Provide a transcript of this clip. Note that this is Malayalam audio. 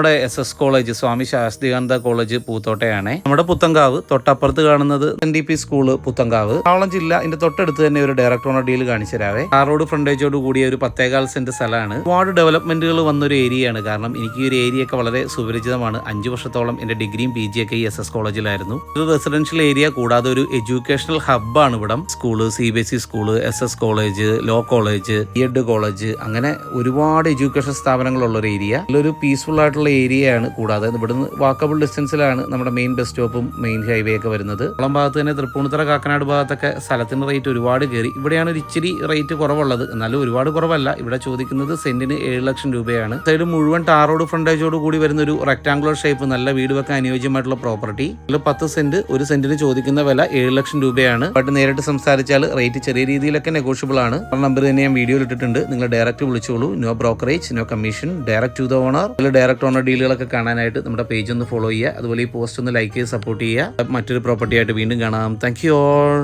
നമ്മുടെ SS കോളേജ് സ്വാമി ശാസ്ത്രികാനന്ദ കോളേജ് പൂത്തോട്ടയാണ്. നമ്മുടെ പുത്തങ്കാവ് തൊട്ടപ്പുറത്ത് കാണുന്നത് NDP സ്കൂള് പുത്തങ്കാവ്. എറണാകുളം ജില്ല ഇതിന്റെ തൊട്ടടുത്ത് തന്നെ ഒരു ഡയറക്ടർ ഓണർ ഡീൽ കാണിച്ചു തരാവേ. റോഡ് ഫ്രണ്ടേജോട് കൂടിയ ഒരു 10.25 സെന്റ് സ്ഥലമാണ്. ഒരുപാട് ഡെവലപ്മെന്റുകൾ വന്നൊരു ഏരിയയാണ്. കാരണം എനിക്ക് ഈ ഒരു ഏരിയ ഒക്കെ വളരെ സുപരിചിതമാണ്. 5 വർഷത്തോളം എന്റെ ഡിഗ്രിയും PG ഒക്കെ ഈ SS കോളേജിലായിരുന്നു. ഒരു റെസിഡൻഷ്യൽ ഏരിയ കൂടാതെ ഒരു എഡ്യൂക്കേഷണൽ ഹബ്ബാണ് ഇവിടം. School, CBSE school, SS college, law college, B.Ed college, അങ്ങനെ ഒരുപാട് എഡ്യൂക്കേഷൻ സ്ഥാപനങ്ങളുള്ള ഒരു ഏരിയ. നല്ലൊരു പീസ്ഫുൾ ആയിട്ടുള്ള ഏരിയയാണ്. കൂടാതെ ഇവിടുന്ന് വാക്കബിൾ ഡിസ്റ്റൻസിലാണ് നമ്മുടെ മെയിൻ ബസ് സ്റ്റോപ്പും മെയിൻ ഹൈവേ ഒക്കെ വരുന്നത്. കുളം ഭാഗത്ത് തന്നെ തൃപ്പൂണിത്തുറ കാക്കനാട് ഭാഗത്തൊക്കെ സ്ഥലത്തിന്റെ റേറ്റ് ഒരുപാട് കയറി. ഇവിടെയാണ് ഒരു ഇച്ചിരി റേറ്റ് കുറവുള്ളത്. എന്നാലും ഒരുപാട് കുറവല്ല. ഇവിടെ ചോദിക്കുന്നത് സെന്റിന് 7 ലക്ഷം രൂപയാണ്. സൈഡ് മുഴുവൻ ടാർ റോഡ് ഫ്രണ്ടേജോട് കൂടി വരുന്ന ഒരു റെക്ടാംഗുലർ ഷേപ്പ്, നല്ല വീട് വെക്കാൻ അനുയോജ്യമായിട്ടുള്ള പ്രോപ്പർട്ടി. 10 സെന്റ്, ഒരു സെന്റിന് ചോദിക്കുന്ന വില 7 ലക്ഷം രൂപയാണ്. ബട്ട് നേരിട്ട് സംസാരിച്ചാൽ റേറ്റ് ചെറിയ രീതിയിലൊക്കെ നെഗോഷ്യബിൾ ആണ്. നമ്പർ തന്നെ ഞാൻ വീഡിയോയിൽ ഇട്ടിട്ടുണ്ട്. നിങ്ങൾ ഡയറക്റ്റ് വിളിച്ചോളൂ. No brokerage, no commission, direct to the owner. Direct owner ഡീലുകളൊക്കെ കാണാനായിട്ട് നമ്മുടെ പേജ് ഒന്ന് ഫോളോ ചെയ്യുക. അതുപോലെ ഈ പോസ്റ്റ് ഒന്ന് ലൈക്ക് ചെയ്ത് സപ്പോർട്ട് ചെയ്യുക. മറ്റൊരു പ്രോപ്പർട്ടി ആയിട്ട് വീണ്ടും കാണാം. Thank you all.